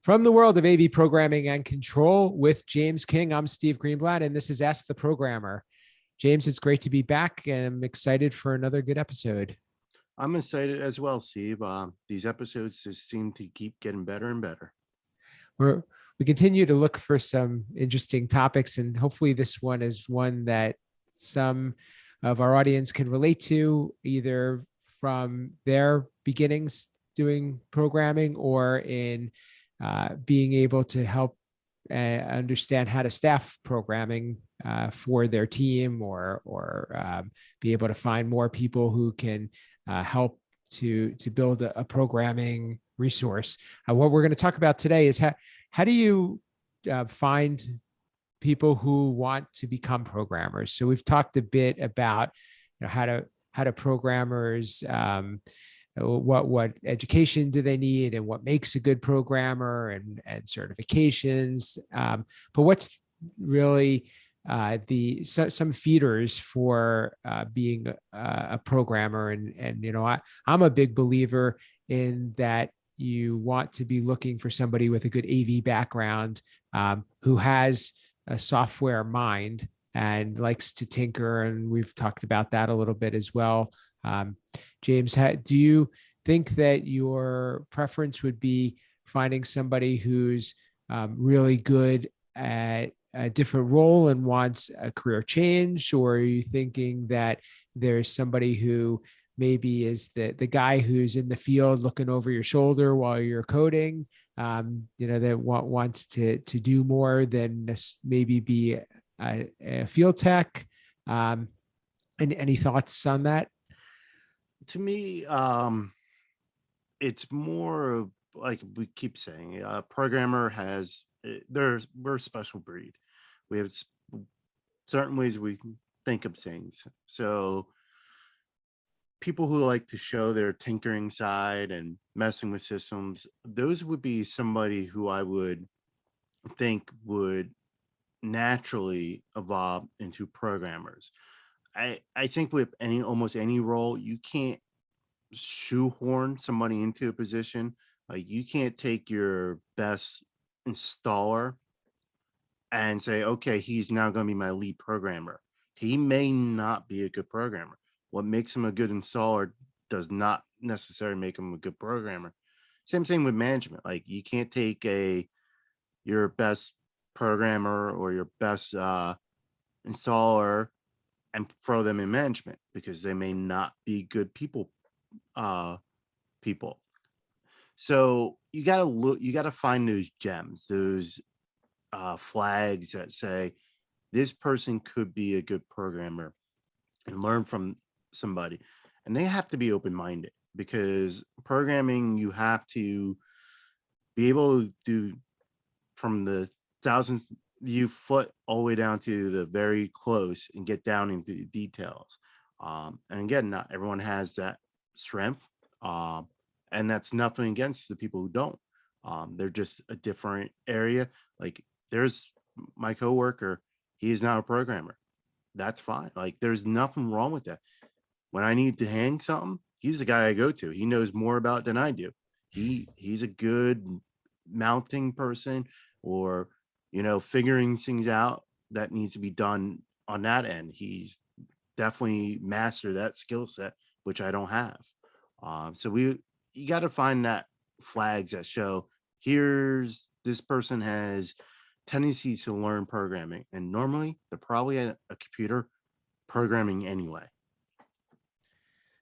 From the world of AV programming and control with James King, I'm Steve Greenblatt, and this is Ask the Programmer. James, it's great to be back, and I'm excited for another good episode. I'm excited as well, Steve. These episodes just seem to keep getting better and better. We continue to look for some interesting topics, and hopefully this one is one that some of our audience can relate to, either from their beginnings doing programming or in being able to help understand how to staff programming for their team, or be able to find more people who can help to build a programming resource. What we're going to talk about today is how do you find people who want to become programmers? So we've talked a bit about how do programmers what education do they need, and what makes a good programmer, and certifications. But what's really some feeders for being a programmer? And I'm a big believer in that you want to be looking for somebody with a good AV background, who has a software mind and likes to tinker. And we've talked about that a little bit as well. James, do you think that your preference would be finding somebody who's really good at a different role and wants a career change? Or are you thinking that there's somebody who maybe is the guy who's in the field looking over your shoulder while you're coding, that wants to do more than maybe be a field tech? And any thoughts on that? To me, it's more of, like we keep saying, a programmer we're a special breed. We have certain ways we think of things. So people who like to show their tinkering side and messing with systems, those would be somebody who I would think would naturally evolve into programmers. I think with almost any role, you can't shoehorn somebody into a position. Like, you can't take your best installer and say, okay, he's now going to be my lead programmer. He may not be a good programmer. What makes him a good installer does not necessarily make him a good programmer. Same thing with management. Like, you can't take your best programmer or your best installer and throw them in management, because they may not be good people. So you gotta find those gems, those flags that say this person could be a good programmer, and learn from somebody. And they have to be open-minded, because programming, you have to be able to do from the thousands view foot all the way down to the very close and get down into the details. And again, not everyone has that strength. And that's nothing against the people who don't. They're just a different area. Like, there's my coworker, he is not a programmer. That's fine. Like, there's nothing wrong with that. When I need to hang something, he's the guy I go to. He knows more about it than I do. He's a good mounting person, or figuring things out that needs to be done on that end. He's definitely mastered that skill set, which I don't have. So you got to find that flags that show, here's this person has tendencies to learn programming, and normally they're probably a computer programming anyway.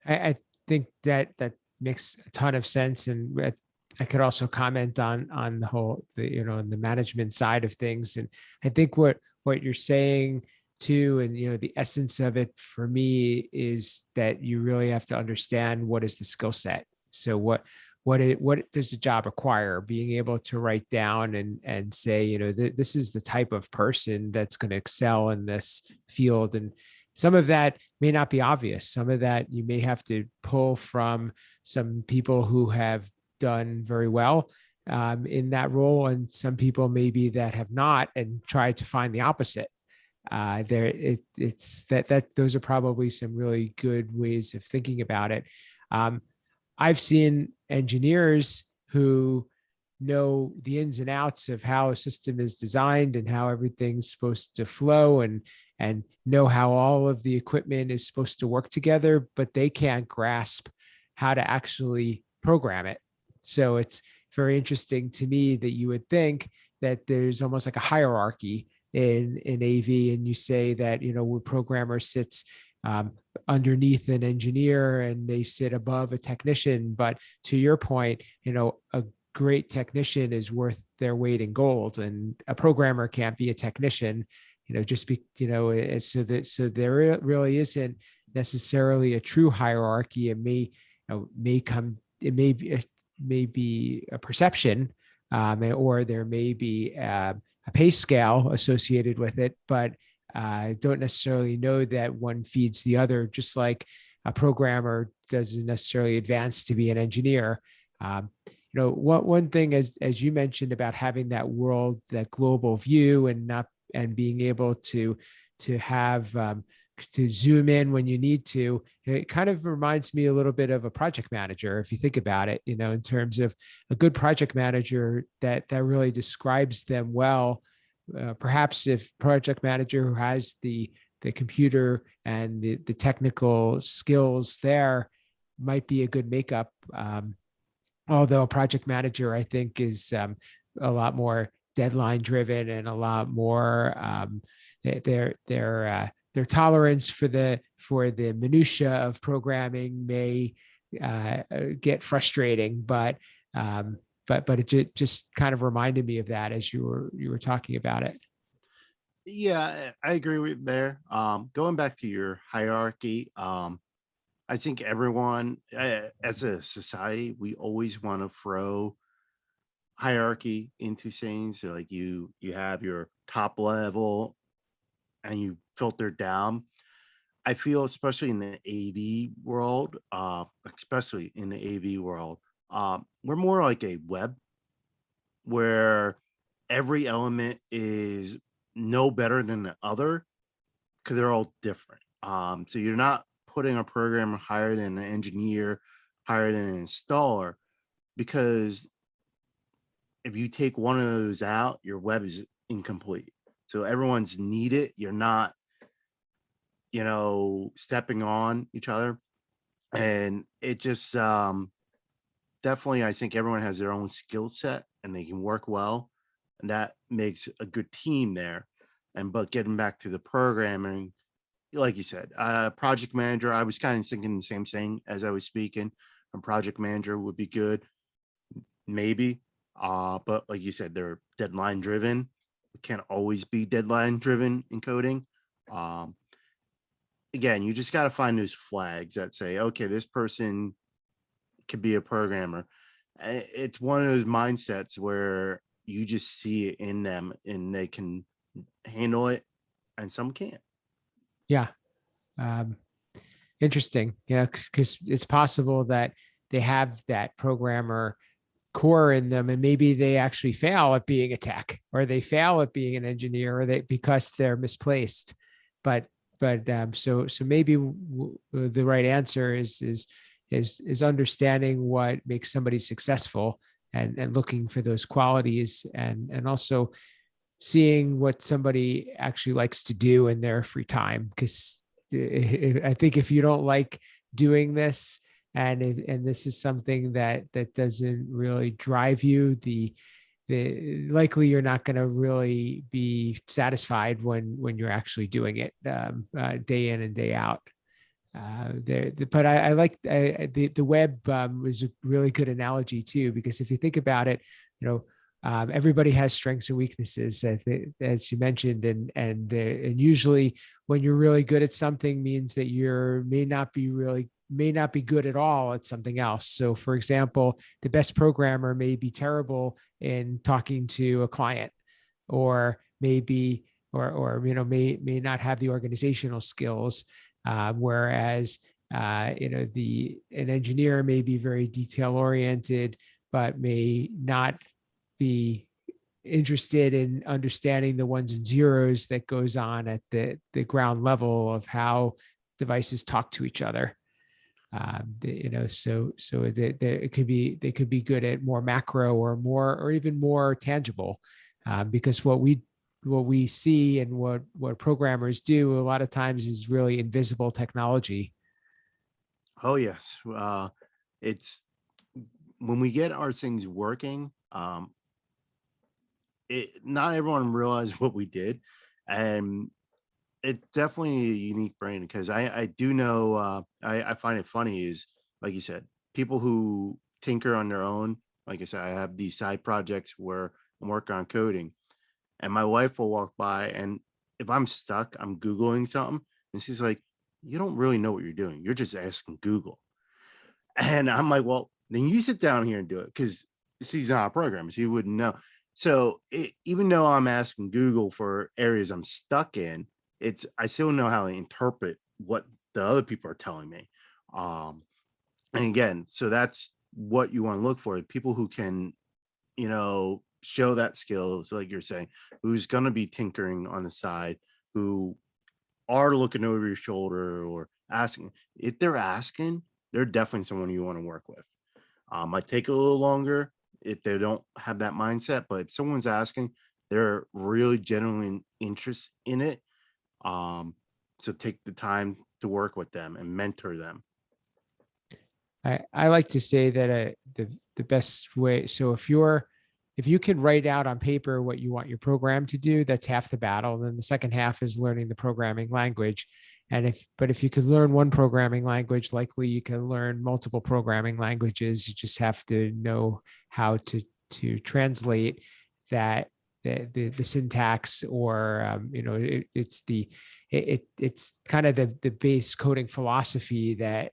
I think that makes a ton of sense, and I could also comment on the whole, the management side of things. And I think what you're saying too, and the essence of it for me, is that you really have to understand what is the skill set. So what does the job require? Being able to write down and say, this is the type of person that's going to excel in this field. And some of that may not be obvious. Some of that you may have to pull from some people who have done very well in that role, and some people maybe that have not, and try to find the opposite. It's that those are probably some really good ways of thinking about it. I've seen engineers who know the ins and outs of how a system is designed and how everything's supposed to flow, and know how all of the equipment is supposed to work together, but they can't grasp how to actually program it. So it's very interesting to me that you would think that there's almost like a hierarchy in AV, and you say that, a programmer sits um, underneath an engineer and they sit above a technician. But to your point, a great technician is worth their weight in gold, and a programmer can't be a technician, just be, so there really isn't necessarily a true hierarchy. It may be a perception, or there may be a pay scale associated with it, but don't necessarily know that one feeds the other, just like a programmer doesn't necessarily advance to be an engineer. One thing, as you mentioned, about having that global view, and being able to have to zoom in when you need to. It kind of reminds me a little bit of a project manager, if you think about it, in terms of a good project manager that really describes them well. Perhaps if project manager who has the computer and the technical skills there might be a good makeup. Although a project manager, I think, is a lot more deadline driven, and a lot more their tolerance for the minutia of programming may get frustrating. But it just kind of reminded me of that as you were talking about it. Yeah, I agree with there. Going back to your hierarchy, I think everyone, as a society, we always want to throw hierarchy into things. So like you have your top level and you filter down. I feel, especially in the AV world, we're more like a web where every element is no better than the other because they're all different. So you're not putting a programmer higher than an engineer, higher than an installer, because if you take one of those out, your web is incomplete. So everyone's needed. You're not, stepping on each other. And it just definitely, I think everyone has their own skill set and they can work well. And that makes a good team there. But getting back to the programming, like you said, project manager, I was kind of thinking the same thing as I was speaking. A project manager would be good, maybe. But like you said, they're deadline driven. It can't always be deadline driven in coding. Again, you just got to find those flags that say, okay, this person could be a programmer. It's one of those mindsets where you just see it in them and they can handle it, and some can't. Yeah. Interesting. Because it's possible that they have that programmer core in them, and maybe they actually fail at being a tech, or they fail at being an engineer, or because they're misplaced. But so maybe the right answer is understanding what makes somebody successful, and looking for those qualities, and also seeing what somebody actually likes to do in their free time. Because I think if you don't like doing this, and this is something that doesn't really drive you, the likely you're not going to really be satisfied when you're actually doing it day in and day out. But I like the web was a really good analogy too, because if you think about it, everybody has strengths and weaknesses, as you mentioned, and usually when you're really good at something means that you may not be good at all at something else. So for example, the best programmer may be terrible in talking to a client, or maybe may not have the organizational skills, whereas an engineer may be very detail oriented, but may not be interested in understanding the ones and zeros that goes on at the ground level of how devices talk to each other. It could be, they could be good at more macro or more, or even more tangible, because what we see and what programmers do a lot of times is really invisible technology. Oh yes. It's when we get our things working, not everyone realized what we did. And it's definitely a unique brain because I do know, I find it funny is, like you said, people who tinker on their own. Like I said, I have these side projects where I'm working on coding, and my wife will walk by, and if I'm stuck, I'm Googling something, and she's like, "You don't really know what you're doing. You're just asking Google." And I'm like, "Well, then you sit down here and do it," because she's not a programmer. She wouldn't know. So even though I'm asking Google for areas I'm stuck in, I still know how to interpret what the other people are telling me. Um, and again, so that's what you want to look for: people who can, show that skill. So, like you're saying, who's going to be tinkering on the side, who are looking over your shoulder or asking. If they're asking, they're definitely someone you want to work with. Might take a little longer if they don't have that mindset, but if someone's asking, they're really genuine interest in it. Um, so take the time to work with them and mentor them. I like to say that the best way, so if you can write out on paper what you want your program to do, that's half the battle. Then the second half is learning the programming language. But if you could learn one programming language, likely you can learn multiple programming languages. You just have to know how to translate that, the syntax, or it's kind of the base coding philosophy that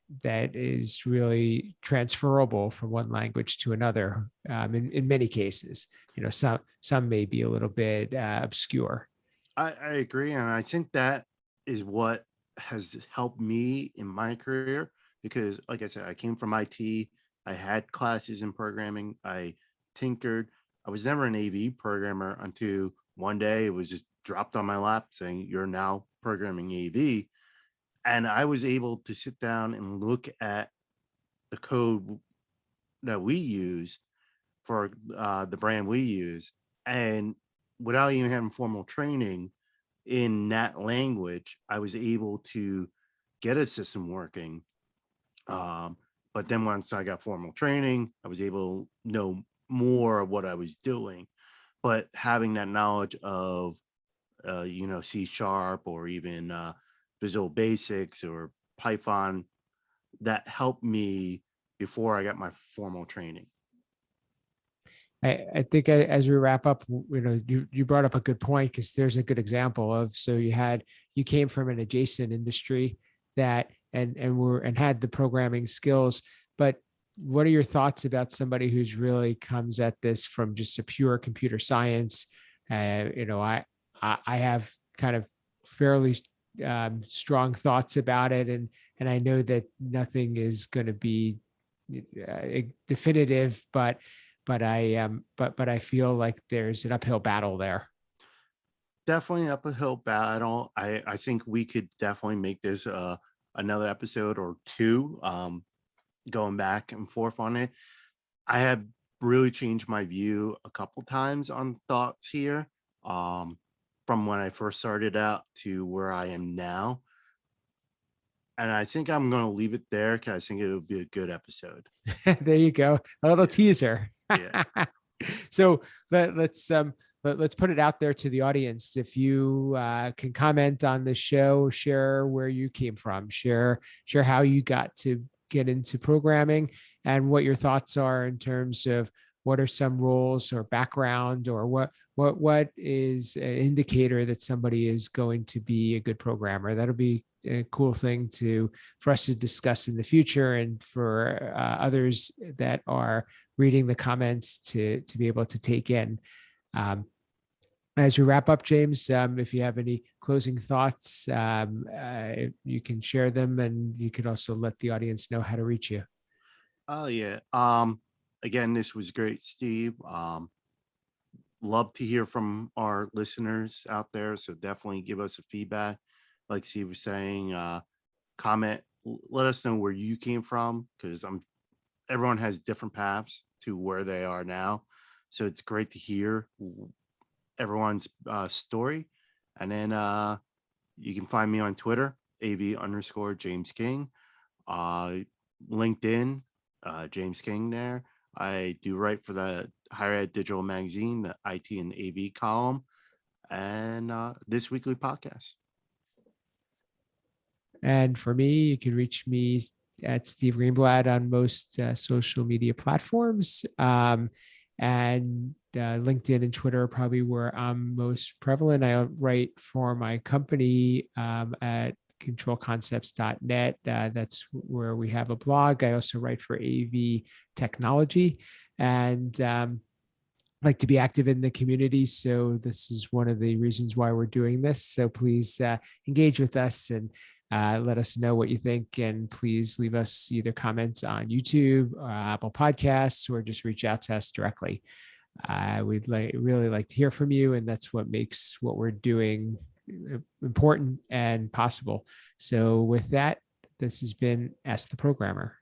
is really transferable from one language to another, in many cases. Some may be a little bit obscure. I agree, and I think that is what has helped me in my career because, like I said, I came from IT. I had classes in programming. I tinkered. I was never an AV programmer until one day it was just dropped on my lap saying, "You're now programming AV," and I was able to sit down and look at the code that we use for the brand we use, and without even having formal training in that language, I was able to get a system working. Um, but then once I got formal training, I was able to know more of what I was doing. But having that knowledge of, C sharp or even Visual Basics or Python, that helped me before I got my formal training. I think as we wrap up, you brought up a good point, because there's a good example of, so you came from an adjacent industry that and had the programming skills, but what are your thoughts about somebody who's really comes at this from just a pure computer science? I have kind of fairly strong thoughts about it, and I know that nothing is going to be definitive, but I feel like there's an uphill battle there. Definitely an uphill battle. I think we could definitely make this another episode or two, going back and forth on it. I have really changed my view a couple times on thoughts here, um, from when I first started out to where I am now. And I think I'm going to leave it there because I think it would be a good episode. There you go, a little Yeah. teaser. Yeah. So let's put it out there to the audience. If you can comment on the show, share where you came from, share how you got to get into programming, and what your thoughts are in terms of what are some roles or background, or what is an indicator that somebody is going to be a good programmer. That'll be a cool thing for us to discuss in the future, and for others that are reading the comments to be able to take in. Um, as you wrap up, James, if you have any closing thoughts, you can share them, and you can also let the audience know how to reach you. Oh, yeah. Again, this was great, Steve. Love to hear from our listeners out there. So definitely give us a feedback. Like Steve was saying, comment, let us know where you came from, because everyone has different paths to where they are now. So it's great to hear everyone's story. And then you can find me on Twitter, AV_James King, uh, LinkedIn, James King there. I do write for the Higher Ed Digital Magazine, the IT and AV column, and this weekly podcast. And for me, you can reach me at Steve Greenblatt on most social media platforms. And LinkedIn and Twitter are probably where I'm most prevalent. I write for my company at controlconcepts.net. That's where we have a blog. I also write for AV Technology, and like to be active in the community. So this is one of the reasons why we're doing this. So please engage with us and let us know what you think. And please leave us either comments on YouTube, Apple Podcasts, or just reach out to us directly. We'd really like to hear from you. And that's what makes what we're doing important and possible. So with that, this has been Ask the Programmer.